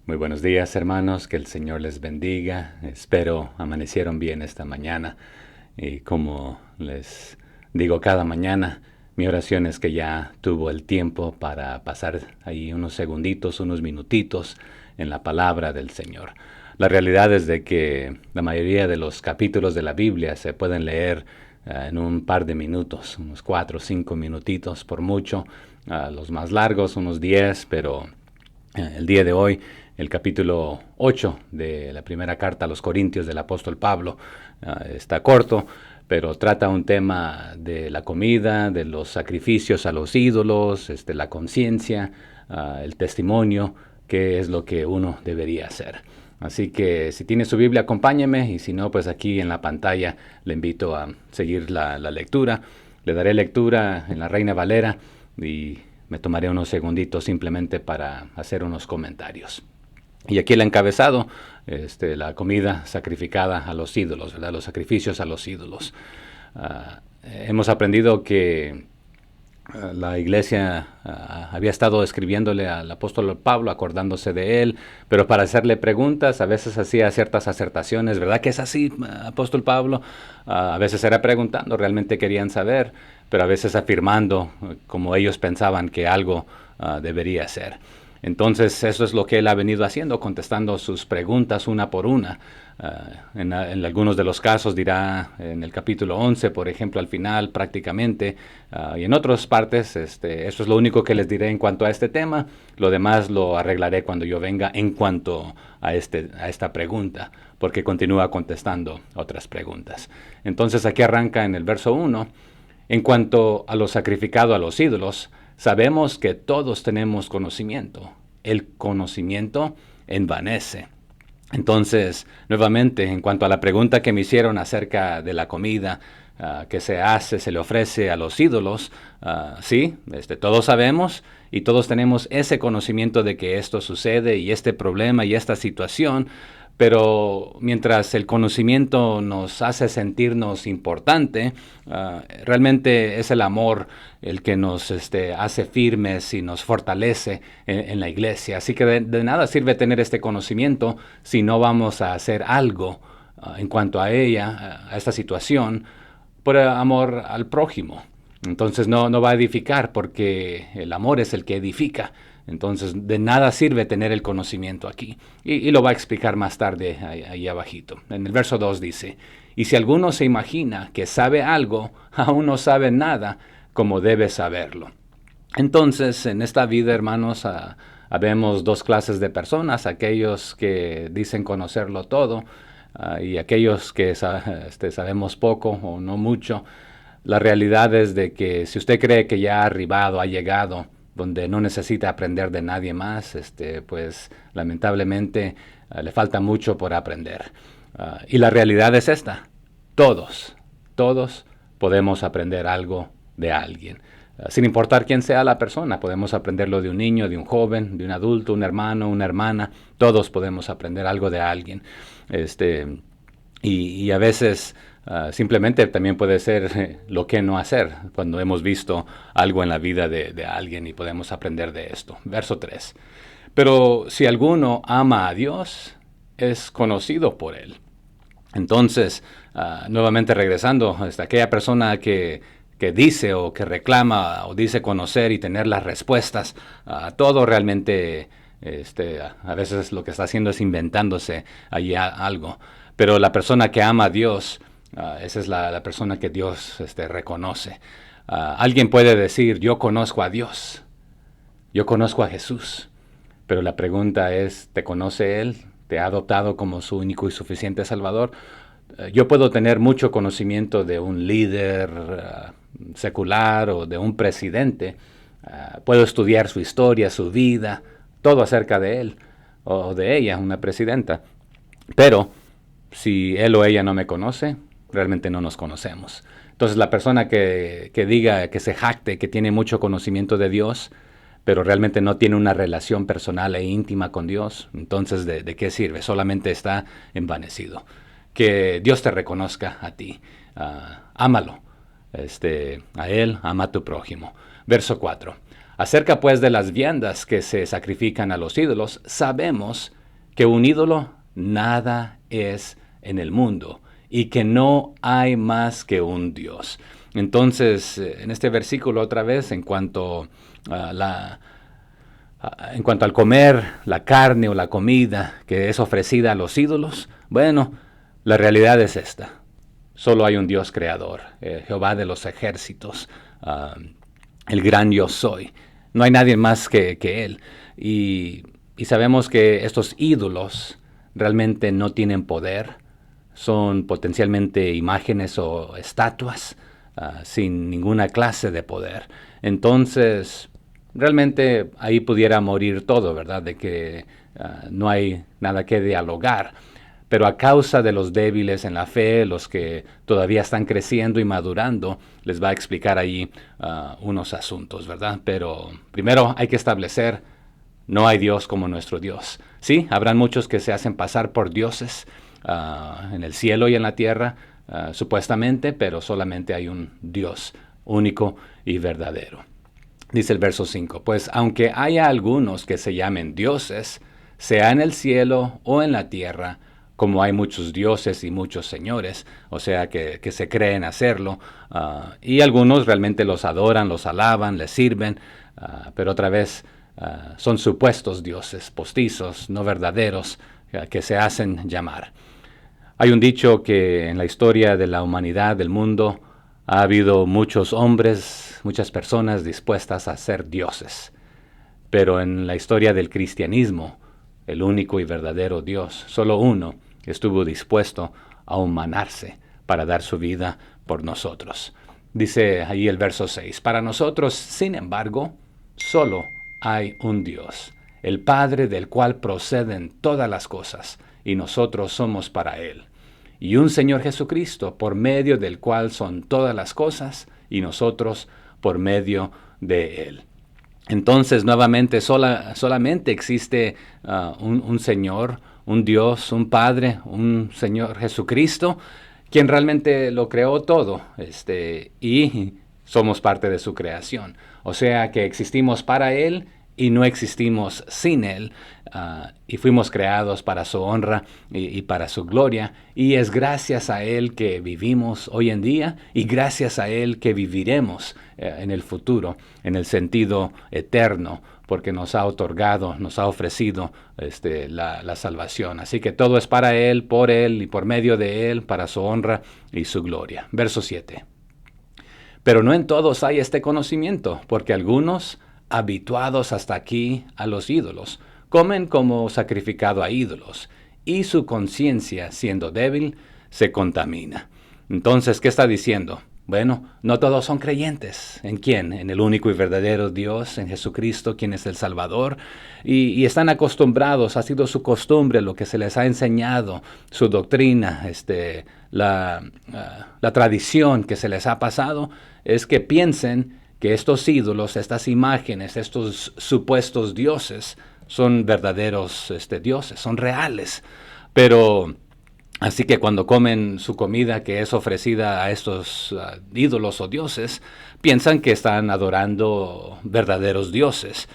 Muy buenos días, hermanos, que el Señor les bendiga. Espero amanecieron bien esta mañana. Y como les digo cada mañana, mi oración es que ya tuvo el tiempo para pasar ahí unos segunditos, unos minutitos en la palabra del Señor. La realidad es de que la mayoría de los capítulos de la Biblia se pueden leer en un par de minutos, unos 4 o 5 minutitos por mucho. Los más largos, unos 10, pero el día de hoy, el capítulo 8 de la primera carta a los Corintios del apóstol Pablo está corto, pero trata un tema de la comida, de los sacrificios a los ídolos, la conciencia, el testimonio, qué es lo que uno debería hacer. Así que si tiene su Biblia, acompáñeme, y si no, pues aquí en la pantalla le invito a seguir la lectura. Le daré lectura en la Reina Valera y me tomaré unos segunditos simplemente para hacer unos comentarios. Y aquí el encabezado, la comida sacrificada a los ídolos, ¿verdad? Los sacrificios a los ídolos. Hemos aprendido que la iglesia había estado escribiéndole al apóstol Pablo, acordándose de él, pero para hacerle preguntas, a veces hacía ciertas acertaciones, ¿verdad que es así, apóstol Pablo? A veces era preguntando, realmente querían saber, pero a veces afirmando como ellos pensaban que algo debería ser. Entonces eso es lo que él ha venido haciendo, contestando sus preguntas una por una. En algunos de los casos dirá en el capítulo 11, por ejemplo, al final prácticamente, y en otras partes, eso es lo único que les diré en cuanto a este tema. Lo demás lo arreglaré cuando yo venga en cuanto a esta pregunta, porque continúa contestando otras preguntas. Entonces aquí arranca en el verso 1. En cuanto a lo sacrificado a los ídolos, sabemos que todos tenemos conocimiento. El conocimiento envanece. Entonces, nuevamente, en cuanto a la pregunta que me hicieron acerca de la comida que se le ofrece a los ídolos, sí, todos sabemos y todos tenemos ese conocimiento de que esto sucede y este problema y esta situación. Pero mientras el conocimiento nos hace sentirnos importante, realmente es el amor el que nos hace firmes y nos fortalece en la iglesia. Así que de nada sirve tener este conocimiento si no vamos a hacer algo en cuanto a ella, a esta situación, por amor al prójimo. Entonces no va a edificar, porque el amor es el que edifica. Entonces de nada sirve tener el conocimiento aquí. Y lo va a explicar más tarde ahí abajito. En el verso 2 dice: y si alguno se imagina que sabe algo, aún no sabe nada como debe saberlo. Entonces, en esta vida, hermanos, habemos dos clases de personas: aquellos que dicen conocerlo todo, y aquellos que sabemos poco o no mucho. La realidad es de que si usted cree que ya ha arribado, ha llegado, donde no necesita aprender de nadie más, pues lamentablemente le falta mucho por aprender. Y la realidad es esta: todos podemos aprender algo de alguien. Sin importar quién sea la persona, podemos aprenderlo de un niño, de un joven, de un adulto, un hermano, una hermana. Todos podemos aprender algo de alguien. Y a veces simplemente también puede ser lo que no hacer, cuando hemos visto algo en la vida de alguien y podemos aprender de esto. Verso 3. Pero si alguno ama a Dios, es conocido por él. Entonces, nuevamente regresando, aquella persona que dice o que reclama o dice conocer y tener las respuestas a todo, realmente a veces lo que está haciendo es inventándose allí algo. Pero la persona que ama a Dios, esa es la persona que Dios reconoce. Alguien puede decir: yo conozco a Dios, yo conozco a Jesús. Pero la pregunta es: ¿te conoce Él? ¿Te ha adoptado como su único y suficiente Salvador? Yo puedo tener mucho conocimiento de un líder secular o de un presidente. Puedo estudiar su historia, su vida, todo acerca de él o de ella, una presidenta. Pero si él o ella no me conoce, realmente no nos conocemos. Entonces la persona que diga, que se jacte, que tiene mucho conocimiento de Dios, pero realmente no tiene una relación personal e íntima con Dios, entonces ¿de qué sirve? Solamente está envanecido. Que Dios te reconozca a ti. Ámalo. A Él, ama a tu prójimo. Verso 4. Acerca pues de las viandas que se sacrifican a los ídolos, sabemos que un ídolo nada es en el mundo y que no hay más que un Dios. Entonces, en este versículo otra vez, en cuanto al comer la carne o la comida que es ofrecida a los ídolos, bueno, la realidad es esta. Solo hay un Dios creador, Jehová de los ejércitos, el gran yo soy. No hay nadie más que Él. Y sabemos que estos ídolos realmente no tienen poder. Son potencialmente imágenes o estatuas sin ninguna clase de poder. Entonces, realmente ahí pudiera morir todo, ¿verdad? De que no hay nada que dialogar. Pero a causa de los débiles en la fe, los que todavía están creciendo y madurando, les va a explicar ahí unos asuntos, ¿verdad? Pero primero hay que establecer, no hay Dios como nuestro Dios. Sí, habrán muchos que se hacen pasar por dioses en el cielo y en la tierra, supuestamente, pero solamente hay un Dios único y verdadero. Dice el verso 5, pues aunque haya algunos que se llamen dioses, sea en el cielo o en la tierra, como hay muchos dioses y muchos señores, o sea que se creen hacerlo, y algunos realmente los adoran, los alaban, les sirven, pero otra vez son supuestos dioses, postizos, no verdaderos, que se hacen llamar. Hay un dicho que en la historia de la humanidad, del mundo, ha habido muchos hombres, muchas personas dispuestas a ser dioses, pero en la historia del cristianismo, el único y verdadero Dios, solo uno, estuvo dispuesto a humanarse para dar su vida por nosotros. Dice ahí el verso 6, para nosotros, sin embargo, solo hay un Dios, el Padre del cual proceden todas las cosas, y nosotros somos para Él. Y un Señor Jesucristo, por medio del cual son todas las cosas, y nosotros por medio de Él. Entonces, nuevamente, solamente existe un Señor, un Dios, un Padre, un Señor Jesucristo, quien realmente lo creó todo, y somos parte de su creación. O sea que existimos para Él y no existimos sin Él, y fuimos creados para su honra y para su gloria, y es gracias a Él que vivimos hoy en día, y gracias a Él que viviremos en el futuro, en el sentido eterno, porque nos ha otorgado, nos ha ofrecido la salvación. Así que todo es para Él, por Él y por medio de Él, para su honra y su gloria. Verso 7. Pero no en todos hay este conocimiento, porque algunos, habituados hasta aquí a los ídolos, comen como sacrificado a ídolos, y su conciencia, siendo débil, se contamina. Entonces, ¿qué está diciendo? Bueno, no todos son creyentes. ¿En quién? En el único y verdadero Dios, en Jesucristo, quien es el Salvador. Y están acostumbrados, ha sido su costumbre, lo que se les ha enseñado, su doctrina, la tradición que se les ha pasado, es que piensen que estos ídolos, estas imágenes, estos supuestos dioses, son verdaderos dioses, son reales. Pero así que cuando comen su comida que es ofrecida a estos ídolos o dioses, piensan que están adorando verdaderos dioses.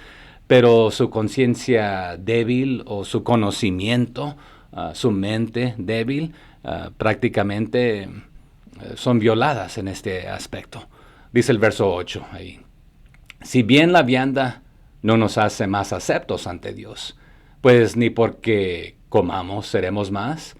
Pero su conciencia débil o su conocimiento, su mente débil, prácticamente son violadas en este aspecto. Dice el verso 8 ahí. Si bien la vianda no nos hace más aceptos ante Dios, pues ni porque comamos seremos más,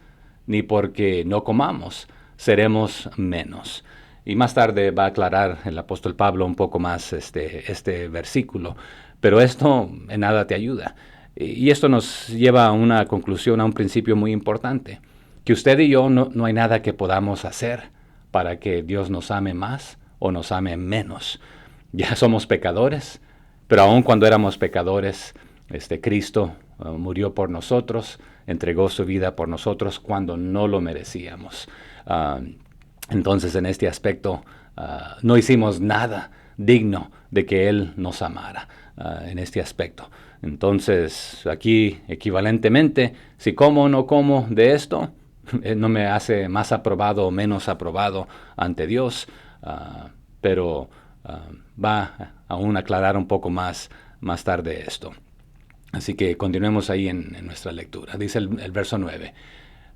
ni porque no comamos seremos menos. Y más tarde va a aclarar el apóstol Pablo un poco más este versículo, pero esto en nada te ayuda. Y esto nos lleva a una conclusión, a un principio muy importante, que usted y yo no hay nada que podamos hacer para que Dios nos ame más o nos ame menos. Ya somos pecadores, pero aun cuando éramos pecadores, Cristo murió por nosotros, entregó su vida por nosotros cuando no lo merecíamos. Entonces, en este aspecto, no hicimos nada digno de que Él nos amara en este aspecto. Entonces, aquí, equivalentemente, si como o no como de esto, no me hace más aprobado o menos aprobado ante Dios, pero va aún a aclarar un poco más tarde esto. Así que continuemos ahí en nuestra lectura. Dice el verso 9.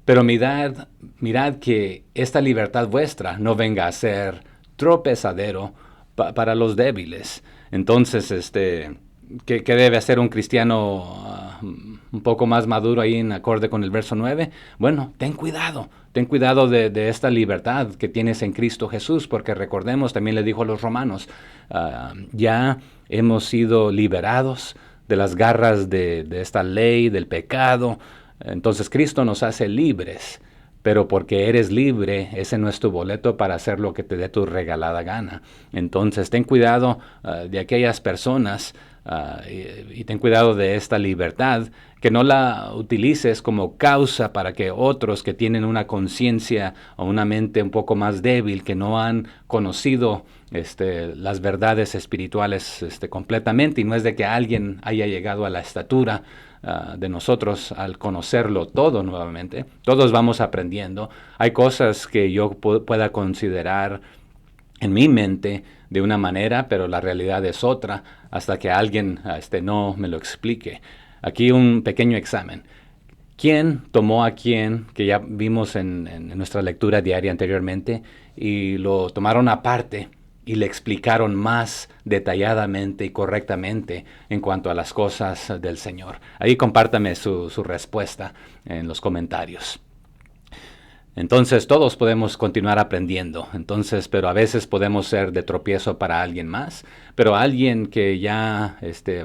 Pero mirad que esta libertad vuestra no venga a ser tropezadero para los débiles. Entonces, ¿qué debe hacer un cristiano un poco más maduro ahí en acorde con el verso 9? Bueno, ten cuidado de esta libertad que tienes en Cristo Jesús, porque recordemos, también le dijo a los romanos, ya hemos sido liberados de las garras de esta ley, del pecado. Entonces Cristo nos hace libres, pero porque eres libre, ese no es tu boleto para hacer lo que te dé tu regalada gana. Entonces ten cuidado de aquellas personas y ten cuidado de esta libertad, que no la utilices como causa para que otros que tienen una conciencia o una mente un poco más débil, que no han conocido las verdades espirituales completamente, y no es de que alguien haya llegado a la estatura de nosotros al conocerlo todo nuevamente. Todos vamos aprendiendo. Hay cosas que yo pueda considerar en mi mente de una manera, pero la realidad es otra, hasta que alguien no me lo explique. Aquí un pequeño examen. ¿Quién tomó a quién, que ya vimos en nuestra lectura diaria anteriormente, y lo tomaron aparte y le explicaron más detalladamente y correctamente en cuanto a las cosas del Señor? Ahí compártame su respuesta en los comentarios. Entonces todos podemos continuar aprendiendo, pero a veces podemos ser de tropiezo para alguien más, pero alguien que ya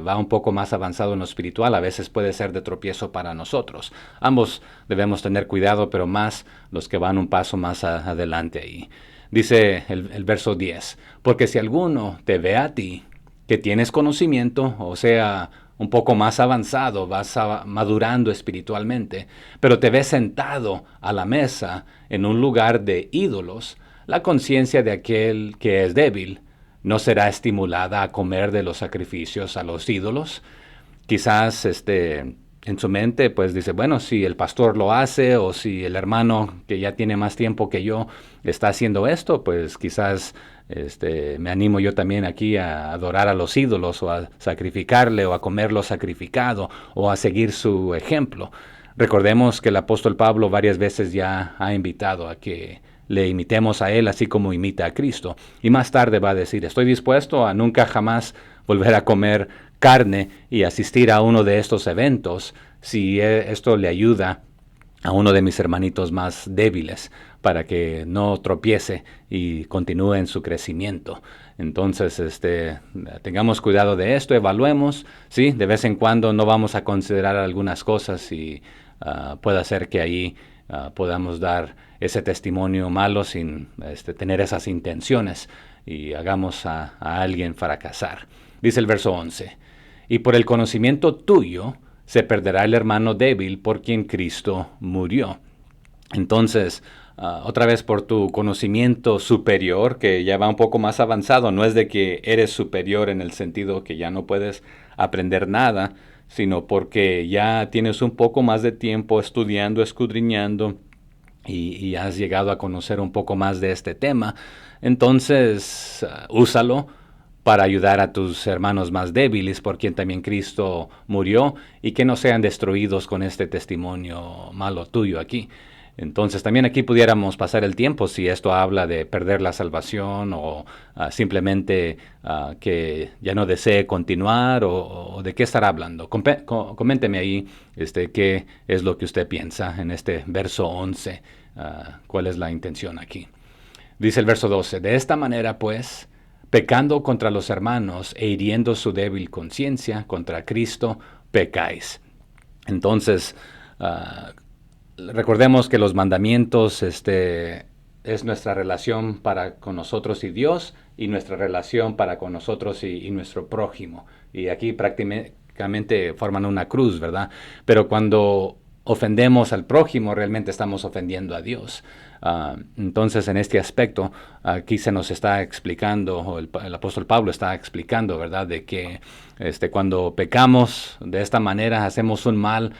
va un poco más avanzado en lo espiritual a veces puede ser de tropiezo para nosotros. Ambos debemos tener cuidado, pero más los que van un paso más adelante ahí. Dice el verso 10, porque si alguno te ve a ti, que tienes conocimiento, o sea, un poco más avanzado, vas madurando espiritualmente, pero te ves sentado a la mesa en un lugar de ídolos, la conciencia de aquel que es débil no será estimulada a comer de los sacrificios a los ídolos. Quizás en su mente pues dice, bueno, si el pastor lo hace, o si el hermano que ya tiene más tiempo que yo está haciendo esto, pues quizás me animo yo también aquí a adorar a los ídolos, o a sacrificarle, o a comer lo sacrificado, o a seguir su ejemplo. Recordemos que el apóstol Pablo varias veces ya ha invitado a que le imitemos a él, así como imita a Cristo. Y más tarde va a decir, estoy dispuesto a nunca jamás volver a comer carne y asistir a uno de estos eventos si esto le ayuda a uno de mis hermanitos más débiles, para que no tropiece y continúe en su crecimiento. Entonces, tengamos cuidado de esto, evaluemos, ¿sí? De vez en cuando no vamos a considerar algunas cosas, y puede ser que ahí podamos dar ese testimonio malo sin tener esas intenciones, y hagamos a alguien fracasar. Dice el verso 11, y por el conocimiento tuyo se perderá el hermano débil por quien Cristo murió. Entonces, otra vez, por tu conocimiento superior, que ya va un poco más avanzado, no es de que eres superior en el sentido que ya no puedes aprender nada, sino porque ya tienes un poco más de tiempo estudiando, escudriñando, y has llegado a conocer un poco más de este tema. Entonces, úsalo para ayudar a tus hermanos más débiles, por quien también Cristo murió, y que no sean destruidos con este testimonio malo tuyo aquí. Entonces también aquí pudiéramos pasar el tiempo, si esto habla de perder la salvación, o simplemente que ya no desee continuar, o de qué estará hablando. Coménteme ahí qué es lo que usted piensa en este verso 11, cuál es la intención aquí. Dice el verso 12, de esta manera pues, pecando contra los hermanos e hiriendo su débil conciencia, contra Cristo pecáis. Entonces, recordemos que los mandamientos es nuestra relación para con nosotros y Dios, y nuestra relación para con nosotros y nuestro prójimo. Y aquí prácticamente forman una cruz, ¿verdad? Pero cuando ofendemos al prójimo, realmente estamos ofendiendo a Dios. Entonces, en este aspecto, aquí se nos está explicando, o el apóstol Pablo está explicando, ¿verdad?, de que cuando pecamos de esta manera, hacemos un mal,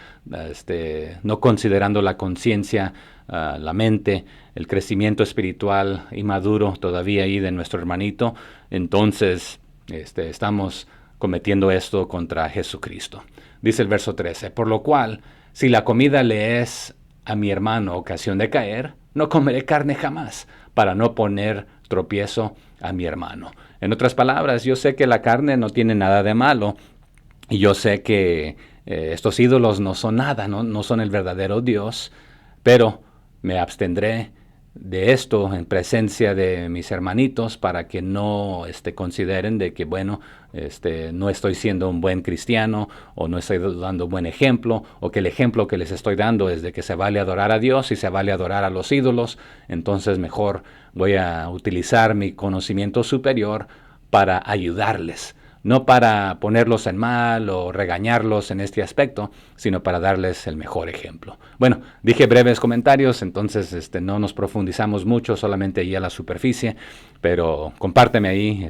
no considerando la conciencia, la mente, el crecimiento espiritual inmaduro todavía ahí de nuestro hermanito. Entonces, estamos cometiendo esto contra Jesucristo. Dice el verso 13, por lo cual, si la comida le es a mi hermano ocasión de caer, no comeré carne jamás, para no poner tropiezo a mi hermano. En otras palabras, yo sé que la carne no tiene nada de malo, y yo sé que estos ídolos no son nada, no son el verdadero Dios, pero me abstendré de esto en presencia de mis hermanitos para que no consideren de que, bueno, no estoy siendo un buen cristiano o no estoy dando buen ejemplo, o que el ejemplo que les estoy dando es de que se vale adorar a Dios y se vale adorar a los ídolos. Entonces mejor voy a utilizar mi conocimiento superior para ayudarles, no para ponerlos en mal o regañarlos en este aspecto, sino para darles el mejor ejemplo. Bueno, dije breves comentarios, entonces no nos profundizamos mucho, solamente ahí a la superficie, pero compárteme ahí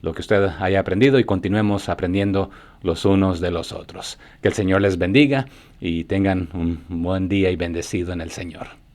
lo que usted haya aprendido y continuemos aprendiendo los unos de los otros. Que el Señor les bendiga y tengan un buen día y bendecido en el Señor.